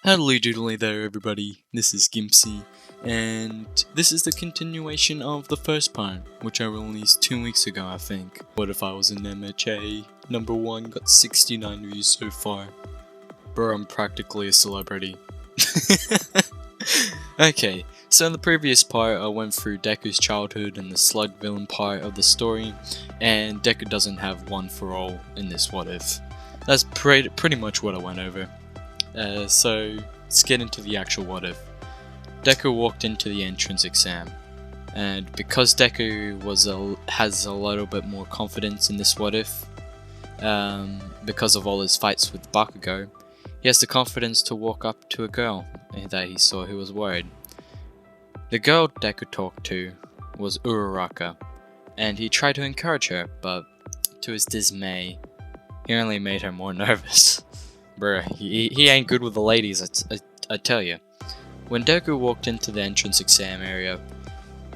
Howdy doodly there everybody, this is Gimpsy, and this is the continuation of the first part, which I released 2 weeks ago I think. What if I was an MHA? Number 1 got 69 views so far. Bro, I'm practically a celebrity. Okay, so in the previous part I went through Deku's childhood and the slug villain part of the story, and Deku doesn't have one for all in this what if. That's pretty much what I went over. So let's get into the actual what if. Deku walked into the entrance exam, and because Deku has a little bit more confidence in this what if, because of all his fights with Bakugo, he has the confidence to walk up to a girl that he saw who was worried. The girl Deku talked to was Uraraka, and he tried to encourage her, but to his dismay, he only made her more nervous. Bruh, he ain't good with the ladies, I tell you. When Deku walked into the entrance exam area,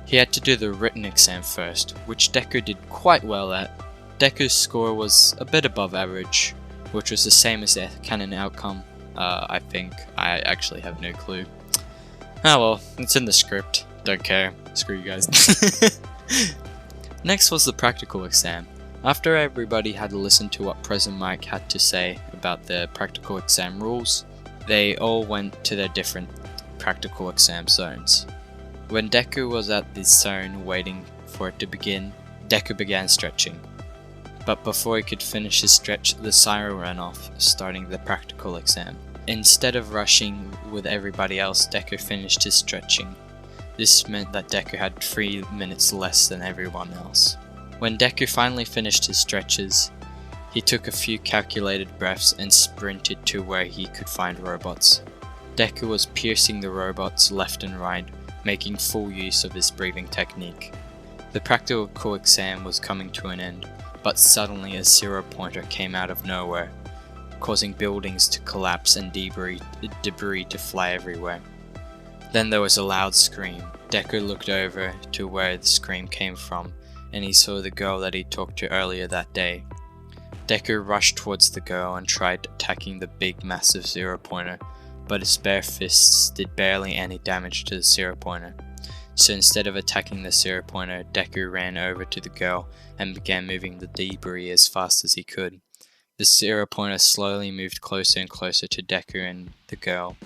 he had to do the written exam first, which Deku did quite well at. Deku's score was a bit above average, which was the same as the canon outcome, I think. I actually have no clue. Oh well, it's in the script, don't care, screw you guys. Next was the practical exam. After everybody had listened to what President Mike had to say about the practical exam rules, they all went to their different practical exam zones. When Deku was at the zone waiting for it to begin, Deku began stretching. But before he could finish his stretch, the siren ran off, starting the practical exam. Instead of rushing with everybody else, Deku finished his stretching. This meant that Deku had 3 minutes less than everyone else. When Deku finally finished his stretches, he took a few calculated breaths and sprinted to where he could find robots. Deku was piercing the robots left and right, making full use of his breathing technique. The practical exam was coming to an end, but suddenly a zero-pointer came out of nowhere, causing buildings to collapse and debris to fly everywhere. Then there was a loud scream. Deku looked over to where the scream came from, and he saw the girl that he talked to earlier that day. Deku rushed towards the girl and tried attacking the big massive zero-pointer, but his bare fists did barely any damage to the zero-pointer. So instead of attacking the zero-pointer, Deku ran over to the girl and began moving the debris as fast as he could. The zero-pointer slowly moved closer and closer to Deku and the girl.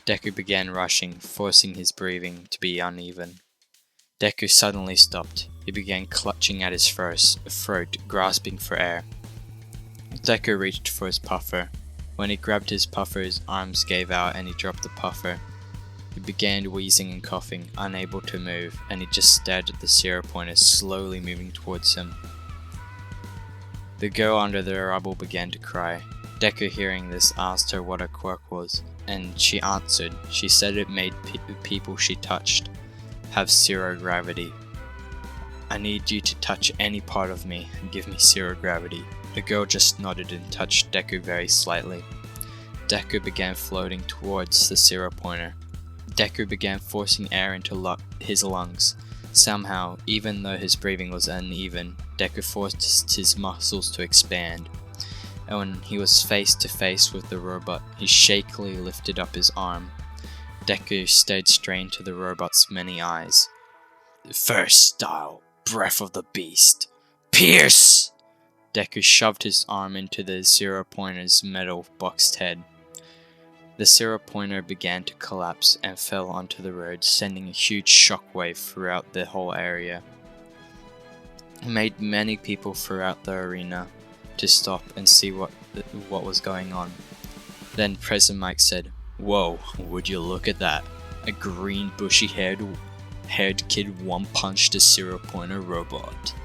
Deku began rushing, forcing his breathing to be uneven. Deku suddenly stopped. He began clutching at his throat, grasping for air. Deku reached for his puffer. When he grabbed his puffer, his arms gave out and he dropped the puffer. He began wheezing and coughing, unable to move, and he just stared at the zero-pointer slowly moving towards him. The girl under the rubble began to cry. Deku, hearing this, asked her what her quirk was, and she answered. She said it made people she touched have zero gravity. I need you to touch any part of me and give me zero gravity. The girl just nodded and touched Deku very slightly. Deku began floating towards the zero-pointer. Deku began forcing air into his lungs. Somehow, even though his breathing was uneven, Deku forced his muscles to expand. And when he was face to face with the robot, he shakily lifted up his arm. Deku stared straight into the robot's many eyes. First style, breath of the beast. Pierce! Deku shoved his arm into the zero-pointer's metal boxed head. The zero-pointer began to collapse and fell onto the road, sending a huge shockwave throughout the whole area. It made many people throughout the arena to stop and see what was going on. Then President Mike said, "Whoa, would you look at that? A green bushy-haired kid one-punched a zero-pointer robot."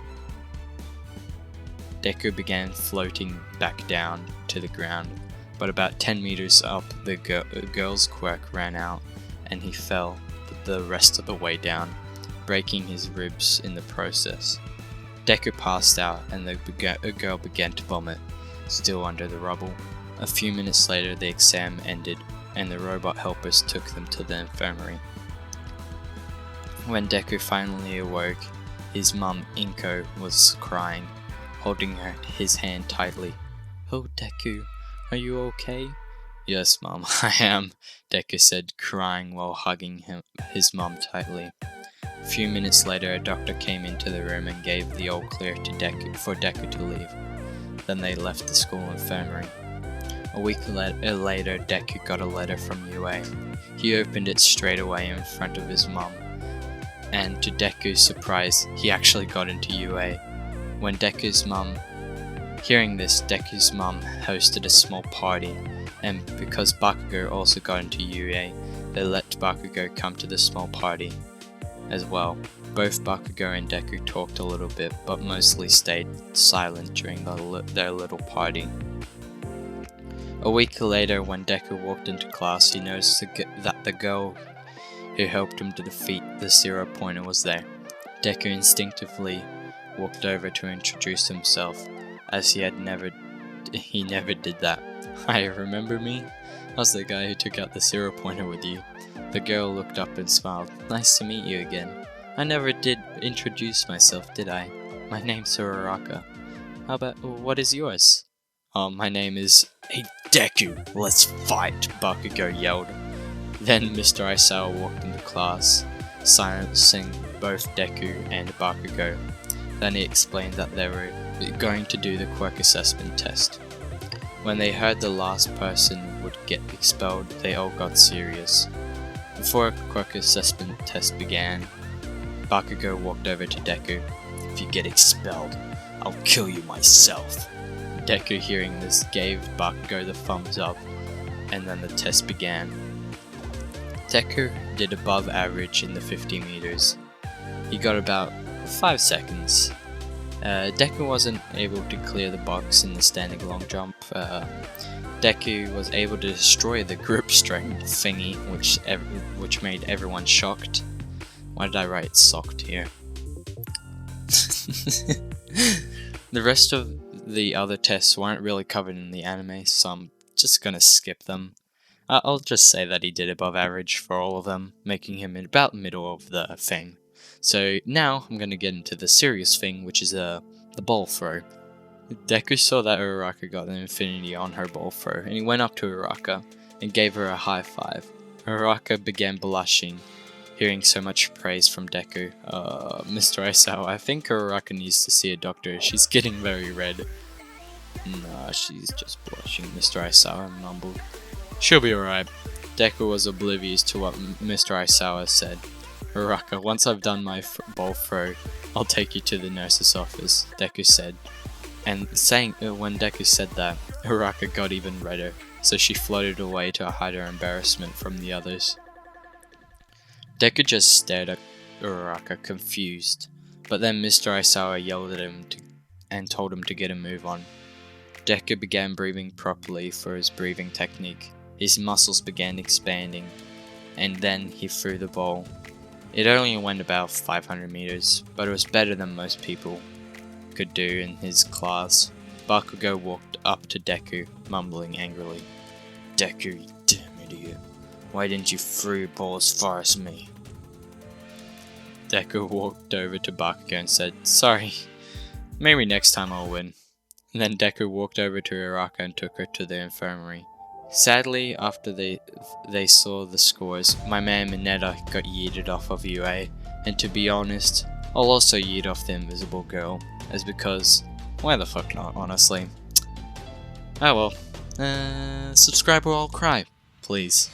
Deku began floating back down to the ground, but about 10 meters up, the girl's quirk ran out, and he fell the rest of the way down, breaking his ribs in the process. Deku passed out, and the girl began to vomit, still under the rubble. A few minutes later, the exam ended, and the robot helpers took them to the infirmary. When Deku finally awoke, his mum, Inko, was crying, holding his hand tightly. "Oh, Deku, are you okay? Yes, Mom, I am, Deku said, crying while hugging his mom tightly. A few minutes later, a doctor came into the room and gave the all clear to Deku to leave. Then they left the school infirmary. A week later, Deku got a letter from UA. He opened it straight away in front of his mom, and to Deku's surprise, he actually got into UA. When hearing this, Deku's mom hosted a small party, and because Bakugo also got into UA, they let Bakugo come to the small party as well. Both Bakugo and Deku talked a little bit, but mostly stayed silent during their little party. A week later, when Deku walked into class, he noticed that the girl who helped him to defeat the 0-pointer was there. Deku instinctively walked over to introduce himself, as he never did that. Hi, remember me? I was the guy who took out the 0-pointer with you. The girl looked up and smiled. Nice to meet you again. I never did introduce myself, did I? My name's Uraraka. What is yours? My name is... Hey Deku, let's fight, Bakugo yelled. Then Mr. Aizawa walked into class, silencing both Deku and Bakugo. Then he explained that they were going to do the quirk assessment test. When they heard the last person would get expelled, they all got serious. Before a quirk assessment test began, Bakugo walked over to Deku. If you get expelled, I'll kill you myself. Deku, hearing this, gave Bakugo the thumbs up, and then the test began. Deku did above average in the 50 meters. He got about 5 seconds. Deku wasn't able to clear the box in the standing long jump. Deku was able to destroy the grip strength thingy, which made everyone shocked. Why did I write socked here? The rest of the other tests weren't really covered in the anime, so I'm just gonna skip them. I'll just say that he did above average for all of them, making him in about middle of the thing. So now I'm gonna get into the serious thing, which is the ball throw. Deku saw that Uraraka got an infinity on her ball throw, and he went up to Uraraka and gave her a high five. Uraraka began blushing, hearing so much praise from Deku. Mr. Aizawa, I think Uraraka needs to see a doctor. She's getting very red. Nah, she's just blushing, Mr. Aizawa mumbled. She'll be alright. Deku was oblivious to what Mr. Aizawa said. Uraraka, once I've done my ball throw, I'll take you to the nurse's office, Deku said. And when Deku said that, Uraraka got even redder, so she floated away to hide her embarrassment from the others. Deku just stared at Uraraka, confused, but then Mr. Aizawa yelled at him and told him to get a move on. Deku began breathing properly for his breathing technique. His muscles began expanding, and then he threw the ball. It only went about 500 meters, but it was better than most people could do in his class. Bakugo walked up to Deku, mumbling angrily. Deku, you damn idiot. Why didn't you throw your ball as far as me? Deku walked over to Bakugo and said, sorry, maybe next time I'll win. And then Deku walked over to Uraraka and took her to the infirmary. Sadly, after they saw the scores, my man Mineta got yeeted off of UA, and to be honest, I'll also yeet off the invisible girl, as because, why the fuck not, honestly. Oh well, subscribe or I'll cry, please.